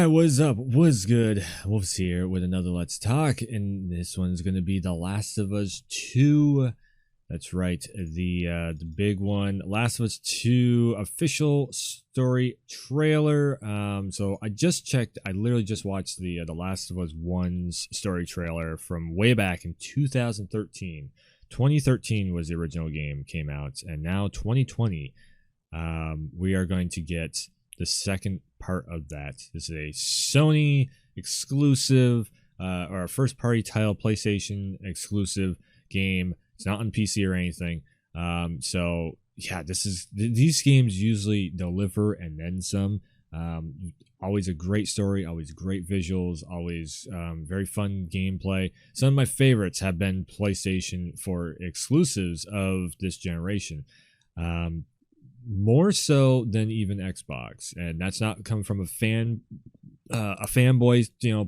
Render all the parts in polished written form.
Alright, what's up? What's good? Wolf's here with another Let's Talk, and this one's going to be The Last of Us 2. That's right, the big one. Last of Us 2 official story trailer. So I just checked, I literally just watched the Last of Us 1's story trailer from way back in 2013. 2013 was the original game, came out, and now 2020, we are going to get the second part of that. This is a Sony exclusive or a first party title, PlayStation exclusive game. It's not on PC or anything. So yeah, these games usually deliver and then some. Always a great story, always great visuals, always very fun gameplay. Some of my favorites have been PlayStation 4 exclusives of this generation. More so than even Xbox, and that's not coming from a fanboy,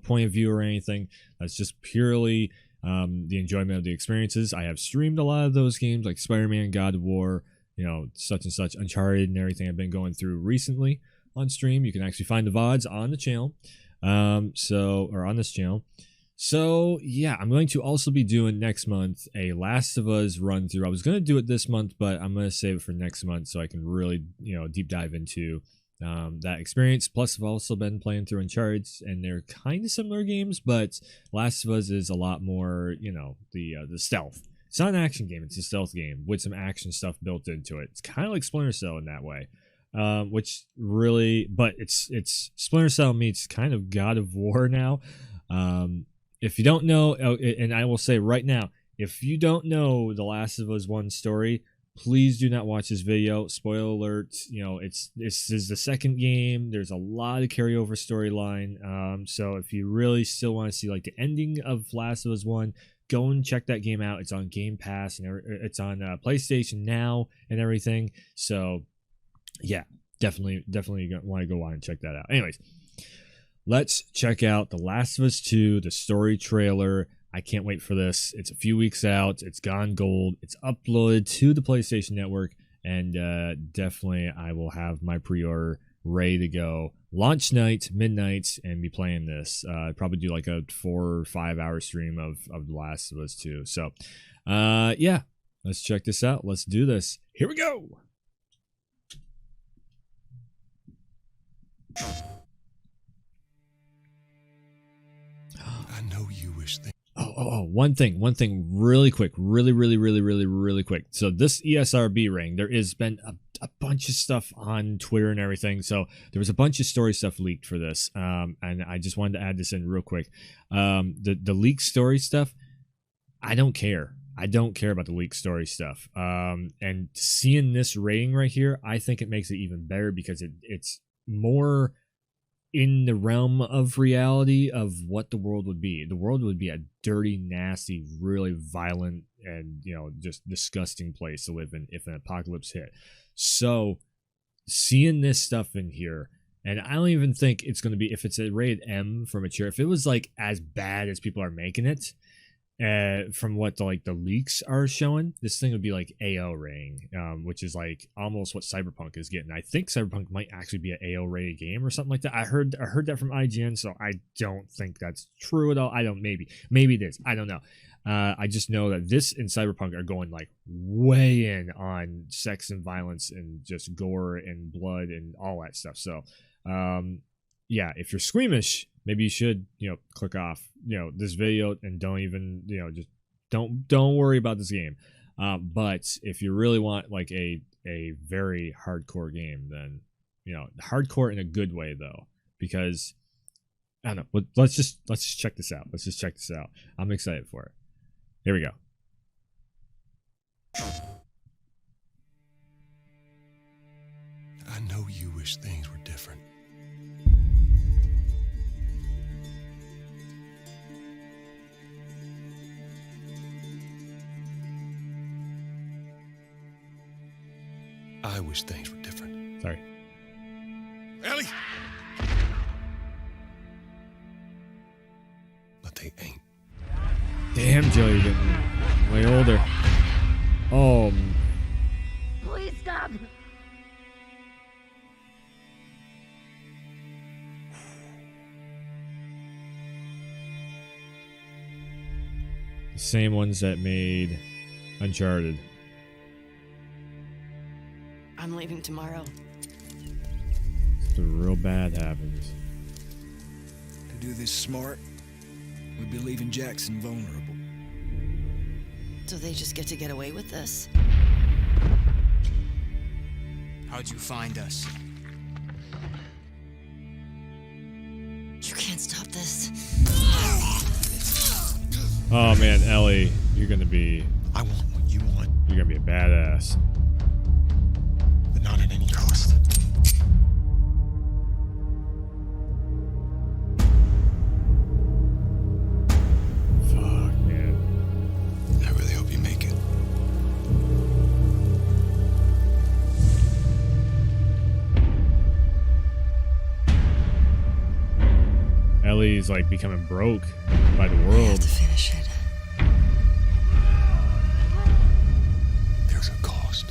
point of view or anything. That's just purely the enjoyment of the experiences. I have streamed a lot of those games, like Spider-Man, God of War, such and such, Uncharted, and everything I've been going through recently on stream. You can actually find the VODs on the channel, or on this channel. So yeah, I'm going to also be doing next month a Last of Us run through. I was going to do it this month, but I'm going to save it for next month so I can really, deep dive into that experience. Plus, I've also been playing through Uncharted, and they're kind of similar games, but Last of Us is a lot more, the stealth. It's not an action game; it's a stealth game with some action stuff built into it. It's kind of like Splinter Cell in that way. Which really, but it's Splinter Cell meets kind of God of War now. If you don't know, and I will say right now, if you don't know the Last of Us 1 story, please do not watch this video. Spoiler alert, this is the second game. There's a lot of carryover storyline. So if you really still want to see like the ending of Last of Us 1, go and check that game out. It's on Game Pass and it's on PlayStation Now and everything. So yeah, definitely want to go on and check that out. Anyways, let's check out The Last of Us 2, the story trailer. I can't wait for this. It's a few weeks out. It's gone gold. It's uploaded to the PlayStation Network, and definitely I will have my pre-order ready to go. Launch night, midnight, and be playing this. Probably do like a 4 or 5 hour stream of The Last of Us 2. So, yeah, let's check this out. Let's do this. Here we go. I know you wish things. One thing really quick, really quick. So this ESRB ring, there has been a bunch of stuff on Twitter and everything. So there was a bunch of story stuff leaked for this, and I just wanted to add this in real quick. The leaked story stuff, I don't care. I don't care about the leaked story stuff. And seeing this rating right here, I think it makes it even better because it's more in the realm of reality of what the world would be. The world would be a dirty, nasty, really violent, and just disgusting place to live in if an apocalypse hit. So seeing this stuff in here, and I don't even think it's going to be, if it's a rated M for mature, if it was like as bad as people are making it, from what the leaks are showing, this thing would be like AO rating, which is like almost what Cyberpunk is getting. I think Cyberpunk might actually be an AO rated game or something like that. I heard that from IGN, so I don't think that's true at all. Maybe it is. I don't know. I just know that this and Cyberpunk are going like way in on sex and violence and just gore and blood and all that stuff. So, yeah, if you're squeamish, maybe you should, click off, this video and don't even, just don't worry about this game. But if you really want like a very hardcore game, then, hardcore in a good way though, because I don't know. Let's just check this out. Let's just check this out. I'm excited for it. Here we go. I know you wish things were different. I wish things were different. Sorry. Ellie! But they ain't. Damn, Joe, you're getting way older. Please stop. The same ones that made Uncharted. I'm leaving tomorrow. If the real bad happens. To do this smart, we'd be leaving Jackson vulnerable. So they just get to get away with this? How'd you find us? You can't stop this. Oh man, Ellie, you're gonna be I want what you want, a badass. but not at any cost. Fuck, man. I really hope you make it. Ellie's like becoming broke by the I have world. to finish it. There's a cost.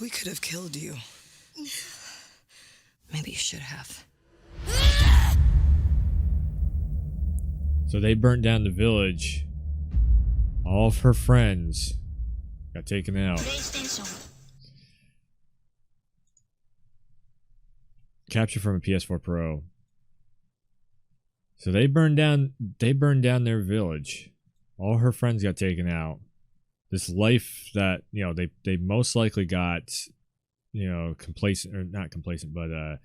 We could have killed you. Maybe you should have. So they burnt down the village. All of her friends got taken out. Capture from a PS4 Pro. So they burned down their village. All her friends got taken out. This life that, you know, they most likely got, you know, complacent, or not complacent, but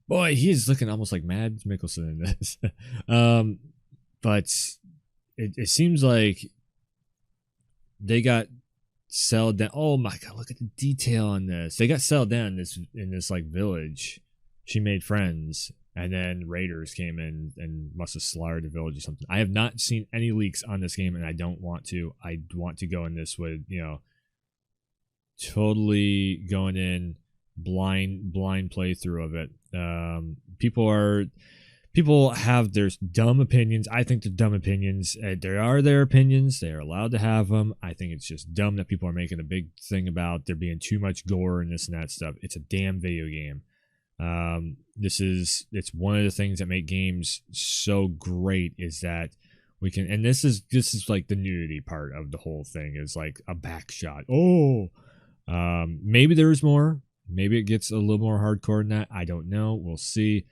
boy, he is looking almost like Mads Mikkelsen in this. But it seems like they got settled down. Oh my god, look at the detail on this. They got settled down in this like village. She made friends, and then raiders came in and must have slaughtered the village or something. I have not seen any leaks on this game, and I don't want to. I want to go in this with, you know, totally going in blind playthrough of it. People have their dumb opinions. I think they're dumb opinions. There are their opinions. They are allowed to have them. I think it's just dumb that people are making a big thing about there being too much gore and this and that stuff. It's a damn video game. It's one of the things that make games so great is that we can, and this is like the nudity part of the whole thing, is like a back shot. Maybe there's more. Maybe it gets a little more hardcore than that. I don't know. We'll see.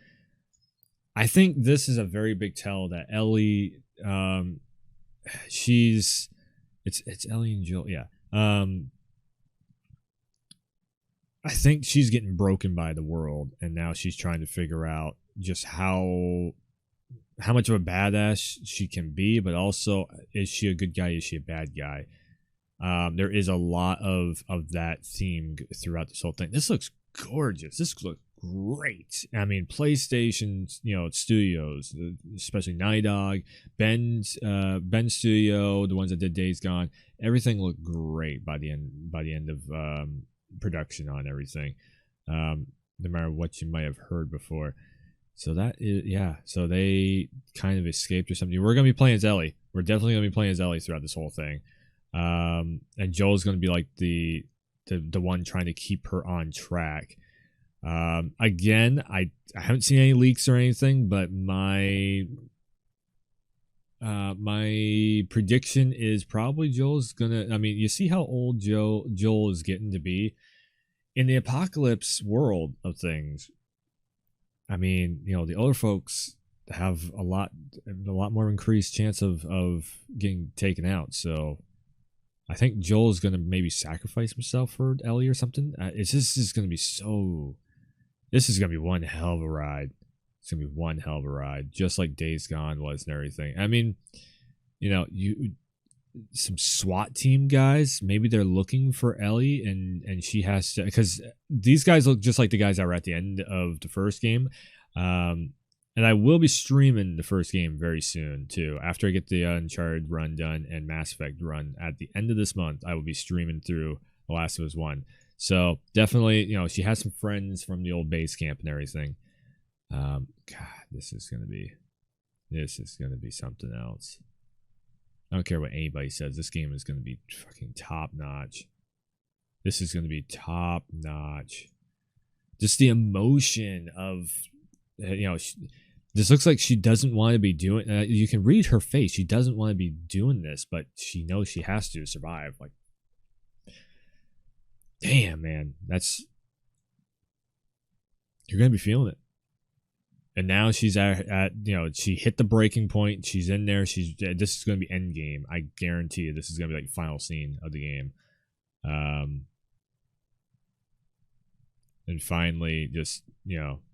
I think this is a very big tell that Ellie, it's Ellie and Joel, yeah. I think she's getting broken by the world, and now she's trying to figure out just how much of a badass she can be, but also, is she a good guy? Is she a bad guy? There is a lot of that theme throughout this whole thing. This looks gorgeous. This looks great. I mean, PlayStation, you know, studios, especially Naughty Dog, Ben Studio, the ones that did Days Gone, everything looked great by the end of production on everything. No matter what you might have heard before. So that is, yeah. So they kind of escaped or something. We're gonna be playing as Ellie. We're definitely gonna be playing as Ellie throughout this whole thing. And Joel's gonna be like the one trying to keep her on track. Again, I haven't seen any leaks or anything, but my prediction is probably Joel's gonna, I mean, you see how old Joel is getting to be in the apocalypse world of things. I mean, you know, the older folks have a lot more increased chance of getting taken out. So I think Joel's gonna maybe sacrifice himself for Ellie or something. This is gonna be one hell of a ride. It's gonna be one hell of a ride, just like Days Gone was and everything. I mean, you know, some SWAT team guys, maybe they're looking for Ellie, and she has to, because these guys look just like the guys that were at the end of the first game. And I will be streaming the first game very soon too. After I get the Uncharted run done and Mass Effect run at the end of this month, I will be streaming through The Last of Us 1. So definitely, you know, she has some friends from the old base camp and everything. God, this is gonna be something else. I don't care what anybody says. This game is gonna be fucking top notch. This is going to be top notch. Just the emotion of, this looks like she doesn't want to be doing. You can read her face. She doesn't want to be doing this, but she knows she has to survive. Like, damn, man, you're gonna be feeling it. And now she's at she hit the breaking point. She's in there. This is gonna be end game. I guarantee you, this is gonna be like final scene of the game. And finally, just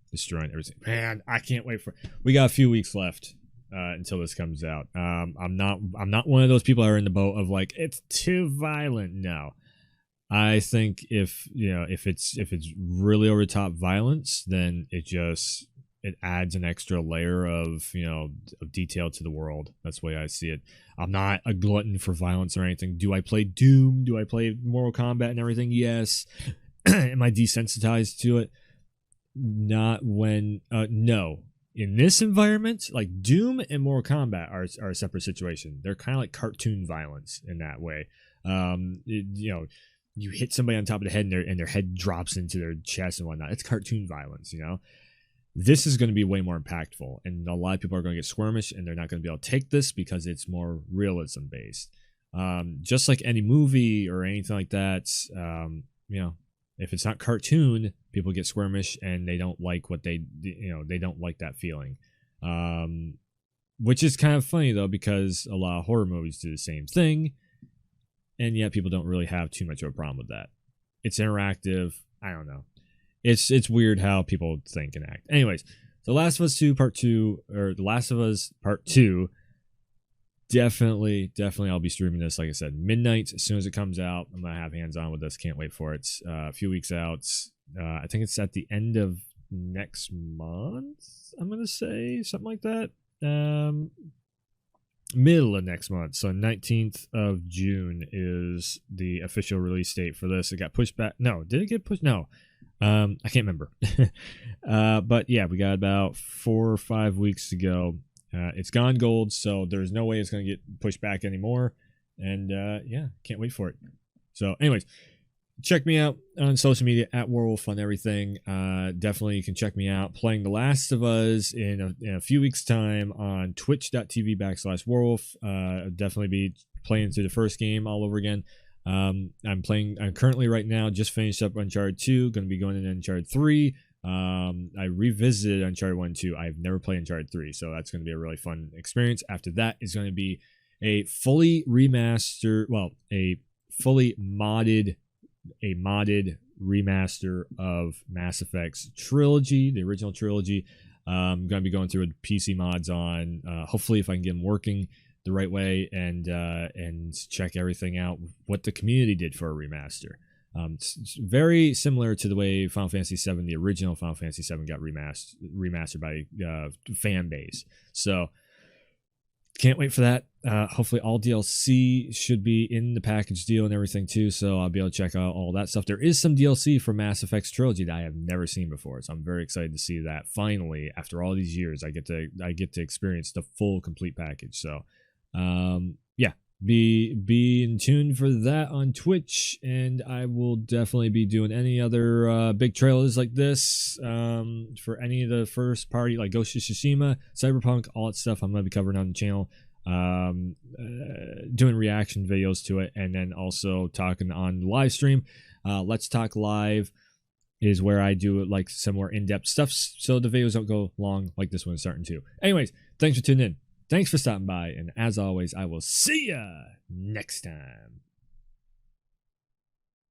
destroying everything. Man, I can't wait for. We got a few weeks left until this comes out. I'm not one of those people that are in the boat of like it's too violent. No, I think if it's really over the top violence, then it adds an extra layer of of detail to the world. That's the way I see it. I'm not a glutton for violence or anything. Do I play Doom? Do I play Mortal Kombat and everything? Yes. Am I desensitized to it? Not when no. In this environment, like Doom and Mortal Kombat are a separate situation. They're kind of like cartoon violence in that way. You hit somebody on top of the head and their head drops into their chest and whatnot. It's cartoon violence, This is going to be way more impactful, and a lot of people are going to get squirmish, and they're not going to be able to take this because it's more realism based. Just like any movie or anything like that, if it's not cartoon, people get squirmish and they don't like what they don't like that feeling. Which is kind of funny though, because a lot of horror movies do the same thing, and yet people don't really have too much of a problem with that. It's interactive. I don't know. It's weird how people think and act. Anyways, The Last of Us 2 Part 2, or The Last of Us Part 2, definitely I'll be streaming this, like I said, midnight as soon as it comes out. I'm going to have hands-on with this. Can't wait for it. A few weeks out. I think it's at the end of next month, I'm going to say, something like that. Middle of next month. So 19th of June is the official release date for this. It got pushed back. No, did it get pushed? No. I can't remember. But yeah, we got about 4 or 5 weeks to go. It's gone gold, so there's no way it's going to get pushed back anymore. And yeah, can't wait for it. So anyways, check me out on social media at Werewolf on everything. Definitely you can check me out playing The Last of Us in a few weeks time on twitch.tv/Werewolf. Definitely be playing through the first game all over again. I'm currently right now just finished up Uncharted 2, going to be going into Uncharted 3. I revisited Uncharted 1 and 2. I've never played Uncharted 3, so that's going to be a really fun experience. After that is going to be a fully remastered, a modded remaster of Mass Effect's trilogy, the original trilogy. I'm going to be going through PC mods on, hopefully if I can get them working the right way, and check everything out, what the community did for a remaster. It's very similar to the way Final Fantasy VII, the original Final Fantasy VII, got remastered by fan base. So can't wait for that. Hopefully all DLC should be in the package deal and everything too, so I'll be able to check out all that stuff. There is some DLC for Mass Effect's trilogy that I have never seen before, so I'm very excited to see that. Finally, after all these years, I get to experience the full complete package. So yeah, be in tune for that on Twitch, and I will definitely be doing any other big trailers like this for any of the first party, like Ghost of Tsushima, Cyberpunk, all that stuff. I'm going to be covering on the channel, doing reaction videos to it, and then also talking on live stream. Let's Talk Live is where I do like some more in-depth stuff, so the videos don't go long like this one's starting to. Anyways, thanks for tuning in. Thanks for stopping by, and as always, I will see ya next time.